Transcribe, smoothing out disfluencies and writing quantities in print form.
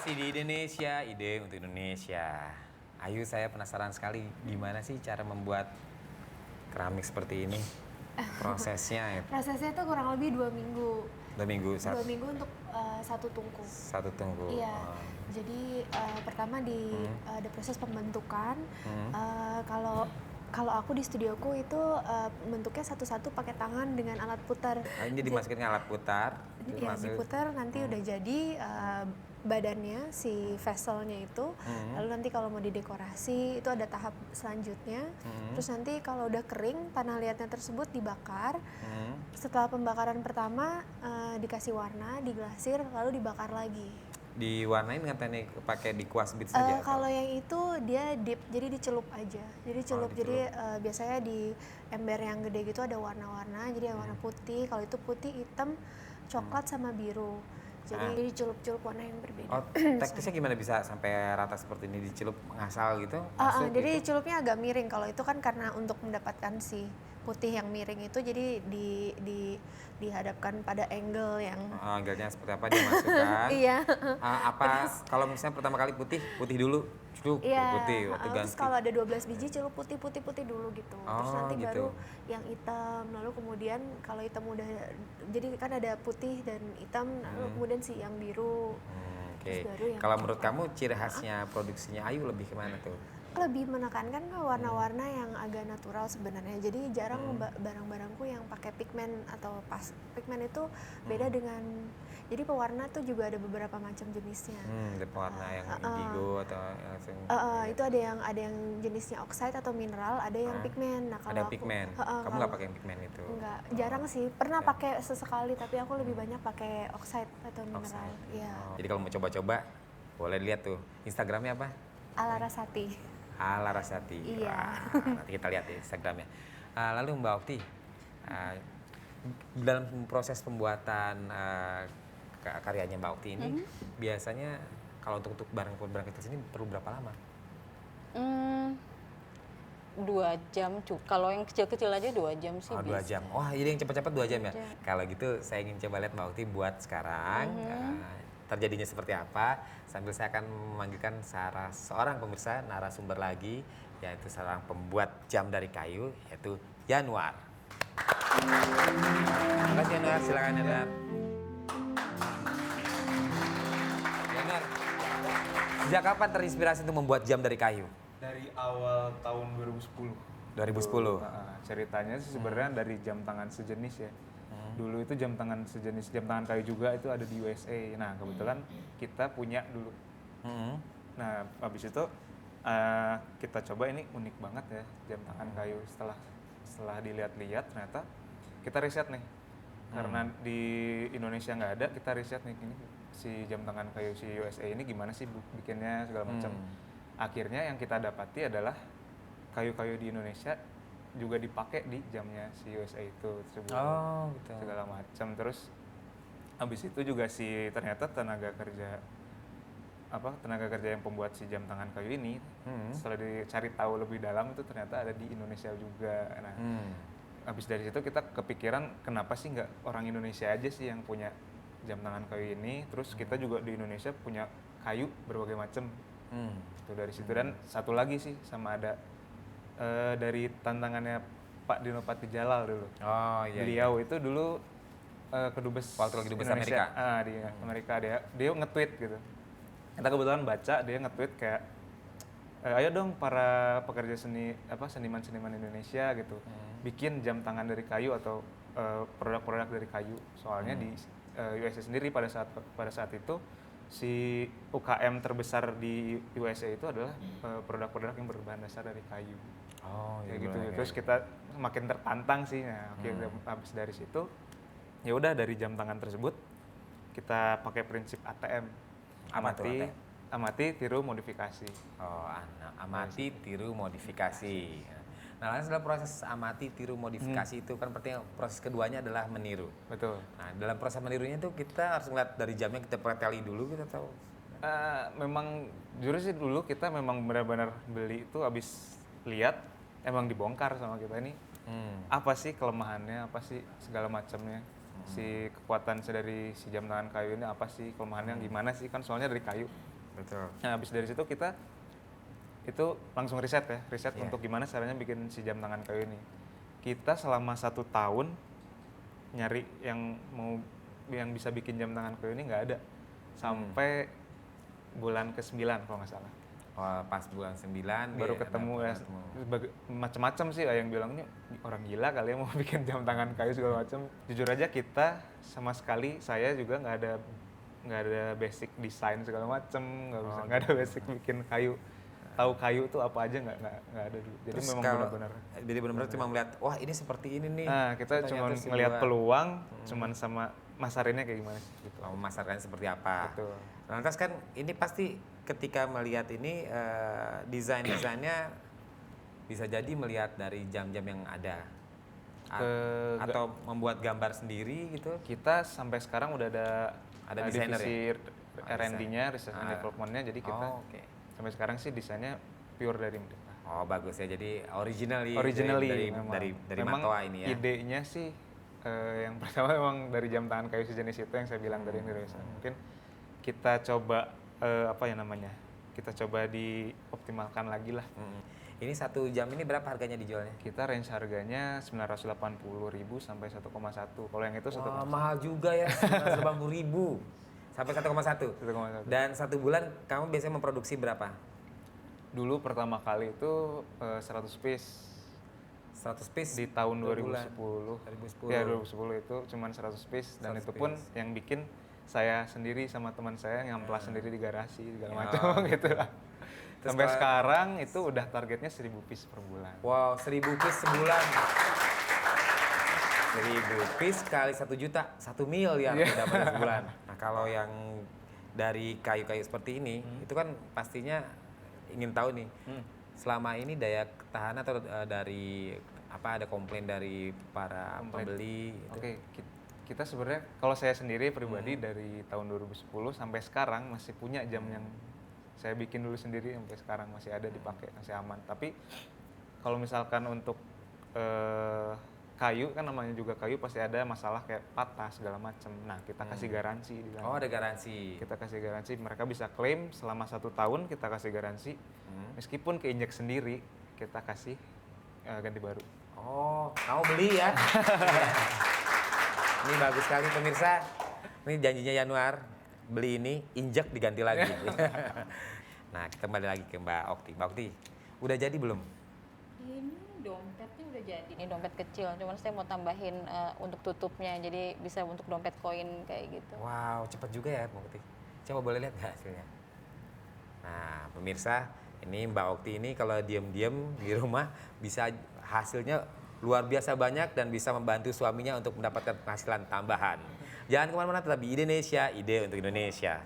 Inovasi di Indonesia, ide untuk Indonesia. Ayu, saya penasaran sekali gimana sih cara membuat keramik seperti ini? Prosesnya ya. Prosesnya itu kurang lebih 2 minggu. 2 minggu, 2 minggu untuk satu tungku. satu tunggu. Iya. Jadi pertama ada proses pembentukan. Kalau aku di studioku itu bentuknya satu-satu pakai tangan dengan alat putar. Ini dimasukin ke alat putar. Iya, diputar nanti udah jadi badannya si vesselnya itu. Lalu nanti kalau mau didekorasi itu ada tahap selanjutnya. Terus nanti kalau udah kering tanah liatnya tersebut dibakar. Setelah pembakaran pertama dikasih warna, diglasir, lalu dibakar lagi. Diwarnain dengan teknik pakai dikuas bit saja? Kalau yang itu dia dip, jadi dicelup aja. Jadi celup, jadi biasanya di ember yang gede gitu ada warna-warna. Jadi yang warna putih, kalau itu putih, hitam, coklat sama biru. Jadi dicelup-celup warna yang berbeda. Oh, teknisnya gimana bisa sampai rata seperti ini, dicelup ngasal gitu? Jadi celupnya agak miring. Kalau itu kan karena untuk mendapatkan si putih yang miring itu, jadi dihadapkan pada angle yang angle-nya seperti apa dimasukkan? Iya. Kalau misalnya pertama kali putih dulu, celup putih, waktu ganti. Terus kalau ada 12 biji celup putih dulu gitu. Terus nanti gitu. baru yang hitam, lalu kemudian kalau hitam udah, jadi kan ada putih dan hitam, lalu kemudian si yang biru. Oke. Kalau menurut kamu ciri khasnya produksinya Ayu lebih kemana tuh? Lebih menekankan ke warna-warna yang agak natural sebenarnya. Jadi jarang barang-barangku yang pakai pigmen atau pigmen itu beda dengan. Jadi pewarna tuh juga ada beberapa macam jenisnya. Pewarna yang indigo atau langsung. Itu ada yang jenisnya oxide atau mineral, ada yang pigmen. Nah, kalau ada pigmen. Kamu nggak pakai yang pigmen itu? Enggak, jarang sih. Pernah pakai sesekali, tapi aku lebih banyak pakai oxide atau mineral. Iya. Jadi kalau mau coba-coba, boleh lihat tuh. Instagramnya apa? Alarasati. Alarasati. Iya. Nanti kita lihat di Instagramnya. Lalu Mbak Okti, dalam proses pembuatan karyanya Mbak Okti ini, biasanya kalau untuk barang kecil ini perlu berapa lama? 2 jam, kalau yang kecil-kecil aja 2 jam sih. 2 jam. Wah, jadi yang cepat-cepat 2 jam ya? Kalau gitu saya ingin coba lihat Mbak Okti buat sekarang. Terjadinya seperti apa, sambil saya akan memanggilkan seorang pemirsa narasumber lagi, yaitu seorang pembuat jam dari kayu, yaitu Yanuar. Terima kasih Yanuar, silakan Yanuar. Yanuar, sejak kapan terinspirasi untuk membuat jam dari kayu? Dari awal tahun 2010. 2010? Ceritanya sih sebenarnya dari jam tangan sejenis ya. Dulu itu jam tangan sejenis, jam tangan kayu juga itu ada di USA. Nah kebetulan kita punya dulu. Nah habis itu kita coba, ini unik banget ya jam tangan kayu. Setelah dilihat-lihat ternyata kita riset nih. Karena di Indonesia nggak ada, kita riset nih ini si jam tangan kayu si USA ini gimana sih bikinnya segala macam. Akhirnya yang kita dapati adalah kayu-kayu di Indonesia juga dipakai di jamnya si USA itu tersebut. Gitu. Segala macam. Terus habis itu juga ternyata tenaga kerja yang pembuat si jam tangan kayu ini setelah dicari tahu lebih dalam itu ternyata ada di Indonesia juga. Nah, habis dari situ kita kepikiran kenapa sih nggak orang Indonesia aja sih yang punya jam tangan kayu ini. Terus kita juga di Indonesia punya kayu berbagai macam. Itu dari situ. Dan satu lagi sih sama ada dari tantangannya Pak Dino Patijalal dulu. Beliau itu dulu kedubes waktu lagi dubes Indonesia, Amerika. Di Amerika dia nge-tweet gitu. Kita kebetulan baca dia nge-tweet kayak ayo dong para pekerja seniman-seniman Indonesia gitu, bikin jam tangan dari kayu atau produk-produk dari kayu. Soalnya di USA sendiri pada saat itu si UKM terbesar di USA itu adalah produk-produk yang berbahan dasar dari kayu. Kayak gitu. Terus kita makin tertantang sih. Nah, habis dari situ ya udah dari jam tangan tersebut kita pakai prinsip ATM. Amati, tiru, modifikasi. Amati, tiru, modifikasi. Nah, setelah proses amati, tiru, modifikasi itu kan berarti proses keduanya adalah meniru. Betul. Nah, dalam proses menirunya itu kita harus ngeliat dari jamnya, kita preteli dulu, kita tahu. Memang jujur sih dulu kita memang benar-benar beli itu habis lihat emang dibongkar sama kita ini. Apa sih kelemahannya, apa sih segala macamnya. Si kekuatan dari si jam tangan kayu ini apa sih kelemahannya, gimana sih, kan soalnya dari kayu. Betul. Nah, habis dari situ kita itu langsung riset ya, riset Iya. untuk gimana caranya bikin si jam tangan kayu ini. Kita selama 1 tahun nyari yang bisa bikin jam tangan kayu ini nggak ada, sampai bulan ke-9 kalau nggak salah. Oh, pas bulan 9 Baru ketemu ya, macam-macam sih, ada yang bilang ini orang gila kali ya mau bikin jam tangan kayu segala macam. Jujur aja kita sama sekali, saya juga nggak ada basic desain segala macam, nggak ada basic bikin kayu, tahu kayu tuh apa aja nggak ada dulu. Jadi Terus memang kalau- benar-benar. Jadi benar-benar cuma melihat, wah ini seperti ini nih. Nah, kita cuma Ternyata ngelihat sebuah- peluang, cuman sama masarinnya kayak gimana sih gitu. memasarkannya seperti apa. Betul. Lantas kan ini pasti ketika melihat ini desain-desainnya bisa jadi melihat dari jam-jam yang ada. Atau membuat gambar sendiri gitu. Kita sampai sekarang udah ada desainer divisi ya? R&D-nya, research and development-nya, jadi kita Oh, oke. sampai sekarang sih desainnya pure dari mereka. Oh bagus ya, jadi originally Memang. dari Memang Matoa ini ya. idenya sih yang pertama memang dari jam tangan kayu sejenis itu yang saya bilang dari Indonesia. Mungkin kita coba kita coba dioptimalkan lagi lah. Ini 1 jam ini berapa harganya dijualnya? Kita range harganya 980.000 sampai 1,1. Kalau yang itu 1,1. Wah, mahal juga ya, 980.000 sampai 1,1. 1,1. Dan 1 bulan kamu biasanya memproduksi berapa? Dulu pertama kali itu 100 piece 100 piece di tahun 2 bulan. 2010. 2010. Ya 2010 itu cuman 100 piece dan 100 itu pun piece. yang bikin saya sendiri sama teman saya ngamplas sendiri di garasi segala Ya. macam gitu lah. Terus Sampai kalau- sekarang itu udah targetnya 1000 piece per bulan. Wow, 1000 piece sebulan. 1000 piece kali 1 juta, 1 miliar Iya. dapat sebulan. Nah, kalau yang dari kayu-kayu seperti ini, itu kan pastinya ingin tahu nih, selama ini daya ketahanan atau dari ada komplain dari para Komplain. pembeli? Gitu. Oke, kita sebenarnya kalau saya sendiri pribadi dari tahun 2010 sampai sekarang masih punya jam yang saya bikin dulu sendiri, sampai sekarang masih ada dipakai, masih aman. Tapi kalau misalkan untuk kayu, kan namanya juga kayu, pasti ada masalah kayak patah segala macam. Nah, kita kasih garansi di sana. Oh, ada garansi. Kita kasih garansi, mereka bisa klaim selama 1 tahun, kita kasih garansi. Meskipun keinjek sendiri, kita kasih ganti baru. Oh, kamu beli ya? Ini bagus sekali pemirsa. Ini janjinya Januar, beli ini, injek diganti lagi. Nah, kita kembali lagi ke Mbak Okti. Mbak Okti, udah jadi belum? Ini dompetnya udah jadi. Ini dompet kecil, cuman saya mau tambahin untuk tutupnya, jadi bisa untuk dompet koin kayak gitu. Wow, cepat juga ya Mbak Okti. Coba boleh lihat nggak hasilnya? Nah, pemirsa, ini Mbak Okti ini kalau diam-diam di rumah bisa hasilnya luar biasa banyak dan bisa membantu suaminya untuk mendapatkan penghasilan tambahan. Jangan kemana-mana, tetap di Indonesia, ide untuk Indonesia.